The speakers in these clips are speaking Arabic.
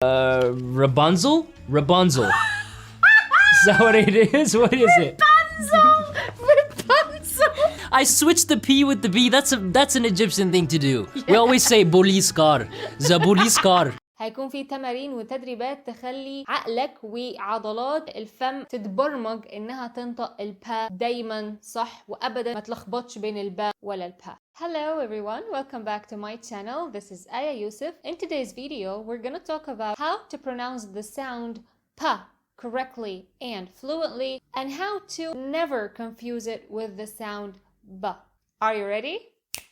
Rapunzel? Rapunzel. Is that what it is? What is it? Rapunzel. I switched the P with the B. That's an Egyptian thing to do. We always say police car. The police car. هيكون في تمارين وتدريبات تخلي عقلك وعضلات الفم تتبرمج انها تنطق البا دايما صح وابدا ما تلخبطش بين البا ولا البا. Hello everyone, welcome back to my channel. This is Aya Yusuf. In today's video, we're gonna talk about how to pronounce the sound pa correctly and fluently and how to never confuse it with the sound ba. Are you ready?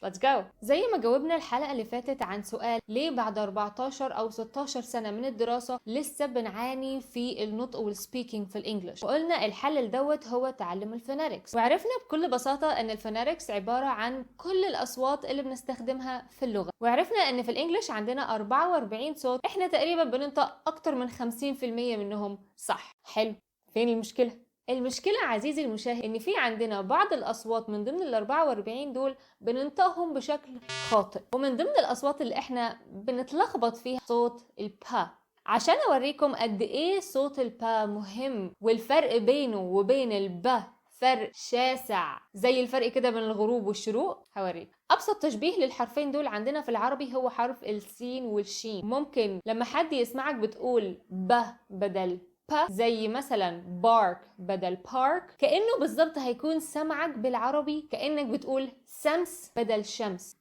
Let's go. زي ما جاوبنا الحلقة اللي فاتت عن سؤال ليه بعد 14 أو 16 سنة من الدراسة لسه بنعاني في النطق والسبيكينج في الإنجليش، وقلنا الحل لدوت هو تعلم الفونetics، وعرفنا بكل بساطة أن الفونetics عبارة عن كل الأصوات اللي بنستخدمها في اللغة، وعرفنا أن في الإنجليش عندنا 44 صوت إحنا تقريبا بننطق أكتر من 50% منهم صح. حلو، فين المشكلة؟ المشكلة عزيزي المشاهد ان في عندنا بعض الاصوات من ضمن ال 44 دول بننطقهم بشكل خاطئ، ومن ضمن الاصوات اللي احنا بنتلخبط فيها صوت البا. عشان اوريكم قد ايه صوت البا مهم والفرق بينه وبين البا فرق شاسع زي الفرق كده بين الغروب والشروق، هوريك. ابسط تشبيه للحرفين دول عندنا في العربي هو حرف السين والشين. ممكن لما حد يسمعك بتقول ب بدل با، زي مثلا بارك بدل بارك، كأنه بالظبط هيكون سمعك بالعربي كأنك بتقول سمس بدل شمس.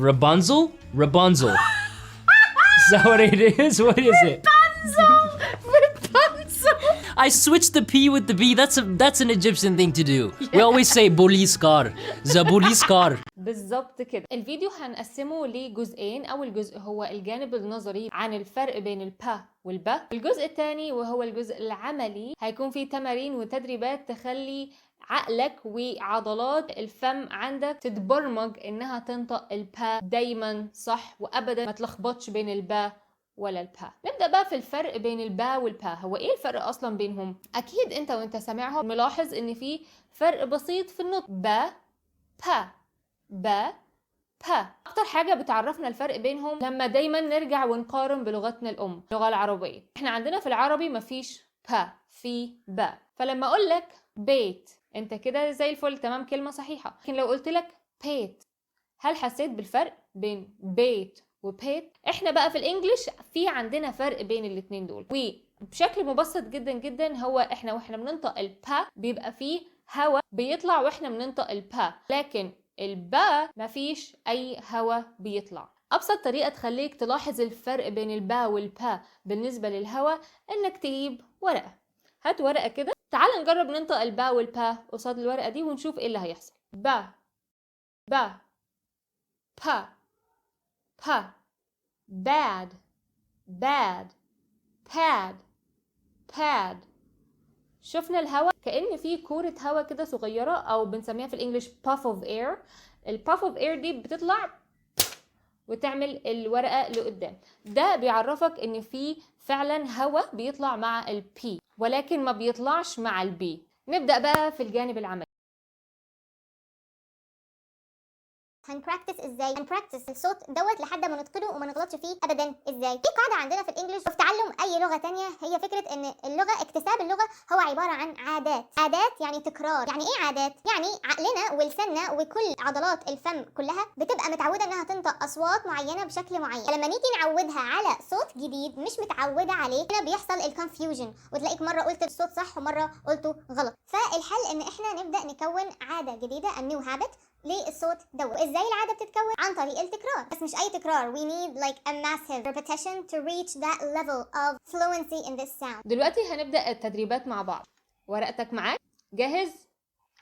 Rapunzel? Rapunzel. Is that what it is? What is it? Rapunzel. I switched the P with the B. That's an Egyptian thing to do. We always say police car. The police car. بالظبط كده. الفيديو هنقسمه لجزئين. اول جزء هو الجانب النظري عن الفرق بين البا والبا، الجزء الثاني وهو الجزء العملي هيكون فيه تمارين وتدريبات تخلي عقلك وعضلات الفم عندك تتبرمج انها تنطق البا دايما صح وابدا ما تلخبطش بين البا ولا البا. نبدأ بقى في الفرق بين البا والبا. هو ايه الفرق اصلا بينهم؟ اكيد انت وانت سامعهم ملاحظ ان في فرق بسيط في النطق. با با با با. اكتر حاجة بتعرفنا الفرق بينهم لما دايما نرجع ونقارن بلغتنا الام، اللغة العربية. احنا عندنا في العربي مفيش با، في با. فلما اقول لك بيت انت كده زي الفل، تمام، كلمة صحيحة. لكن لو قلت لك بيت، هل حسيت بالفرق بين بيت وبيت؟ احنا بقى في الانجليش في عندنا فرق بين الاتنين دول، وبشكل مبسط جدا جدا هو احنا واحنا بننطق البا بيبقى فيه هوا بيطلع واحنا بننطق البا، لكن البا مفيش اي هوا بيطلع. ابسط طريقة تخليك تلاحظ الفرق بين البا والبا بالنسبة للهوا انك تجيب ورقة. هات ورقة كده، تعال نجرب ننطق البا والبا قصاد الورقة دي ونشوف ايه اللي هيحصل. با با با با bad bad pad pad. شفنا الهواء كأن في كورة هواء كده صغيرة او بنسميها في الانجليش puff of air. الباف اوف اير دي بتطلع وتعمل الورقة لقدام. ده بيعرفك ان في فعلا هواء بيطلع مع البي ولكن ما بيطلعش مع البي. نبدأ بقى في الجانب العملي. هنبراكتس ازاي؟ هنبراكتس الصوت دوت لحد ما نتقنه وما نغلطش فيه ابدا. ازاي؟ في قاعده عندنا في الانجليش وفي تعلم اي لغه تانية، هي فكره ان اللغه، اكتساب اللغه هو عباره عن عادات. عادات يعني تكرار. يعني ايه عادات؟ يعني عقلنا ولساننا وكل عضلات الفم كلها بتبقى متعوده انها تنطق اصوات معينه بشكل معين. لما نيجي نعودها على صوت جديد مش متعوده عليه، هنا بيحصل الكونفيوجن، وتلاقيك مره قلت الصوت صح ومره قلته غلط. فالحل ان احنا نبدا نكون عاده جديده، النيو هابت، للصوت دوت. ازاي العاده بتتكون؟ عن طريق التكرار، بس مش اي تكرار. We need like a massive repetition to reach that level of fluency in this sound. دلوقتي هنبدأ التدريبات مع بعض. ورقتك معاك؟ جاهز؟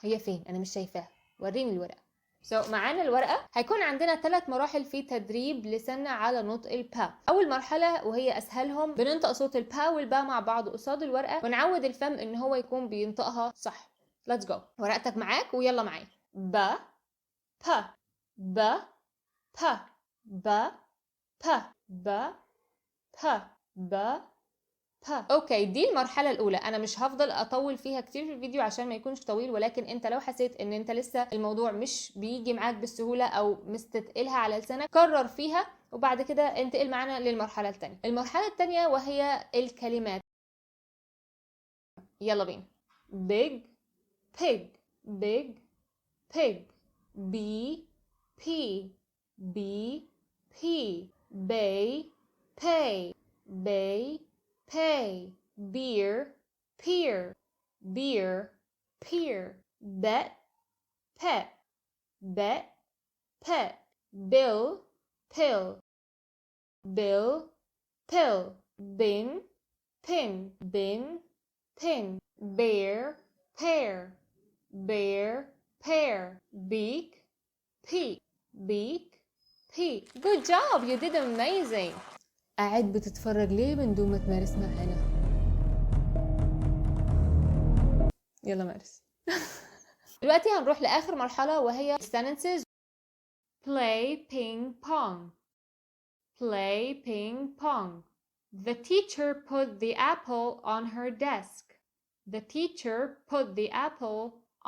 هي فين؟ انا مش شايفاها، وريني الورقه. معانا الورقه. هيكون عندنا 3 مراحل في تدريب لساننا على نطق البا. اول مرحله وهي اسهلهم، بننطق صوت البا والبا مع بعض قصاد الورقه ونعود الفم ان هو يكون بينطقها صح. Let's go. ورقتك معاك ويلا معايا. با با با با با با با با با با. اوكي، دي المرحله الاولى. انا مش هفضل اطول فيها كتير في الفيديو عشان ما يكونش طويل، ولكن انت لو حسيت ان انت لسه الموضوع مش بيجي معاك بالسهوله او مستثقلها على لسانك، كرر فيها وبعد كده انتقل معانا للمرحلة الثانية. المرحلة الثانية وهي الكلمات. يلا بينا. big pig big pig b p b p bay pay bay pay beer peer beer peer bet pet bet pet bill pill bill pill bin pin bin pin bear pear bear pear beak peak beak peak. Good job, you did amazing. قاعد بتتفرج ليه من دون ما تمارس معانا؟ يلا مارس. دلوقتي هنروح لآخر مرحلة وهي sentences. play ping pong play ping pong. The teacher put the apple on her desk. The teacher put the apple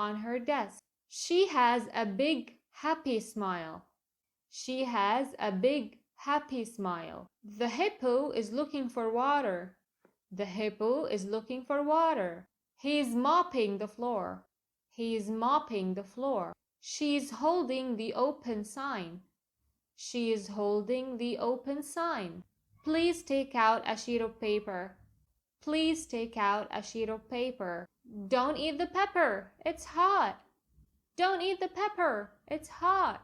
on her desk. She has a big happy smile. She has a big happy smile. The hippo is looking for water. The hippo is looking for water. He is mopping the floor. He is mopping the floor. She is holding the open sign. She is holding the open sign. Please take out a sheet of paper. Please take out a sheet of paper. Don't eat the pepper. It's hot. Don't eat the pepper. It's hot.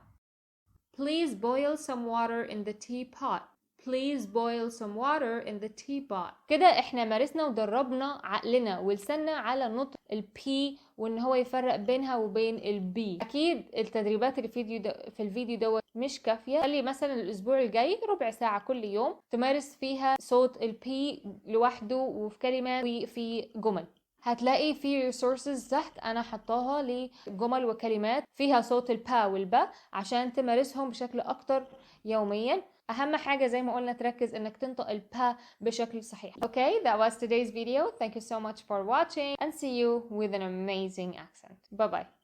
Please boil some water in the teapot. Please boil some water in the teapot. كده احنا مارسنا ودربنا عقلنا ولساننا على نطق البي وان هو يفرق بينها وبين البي. اكيد التدريبات اللي في الفيديو دوت مش كافية. خلي مثلا الاسبوع الجاي ربع ساعة كل يوم تمارس فيها صوت البي لوحده وفي كلمات وفي جمل. هتلاقي في resources تحت انا حطاها لجمل وكلمات فيها صوت البا والبا عشان تمارسهم بشكل اكتر يوميا. اهم حاجة زي ما قلنا تركز انك تنطق البا بشكل صحيح. Okay, that was today's video. Thank you so much for watching and see you with an amazing accent. Bye bye.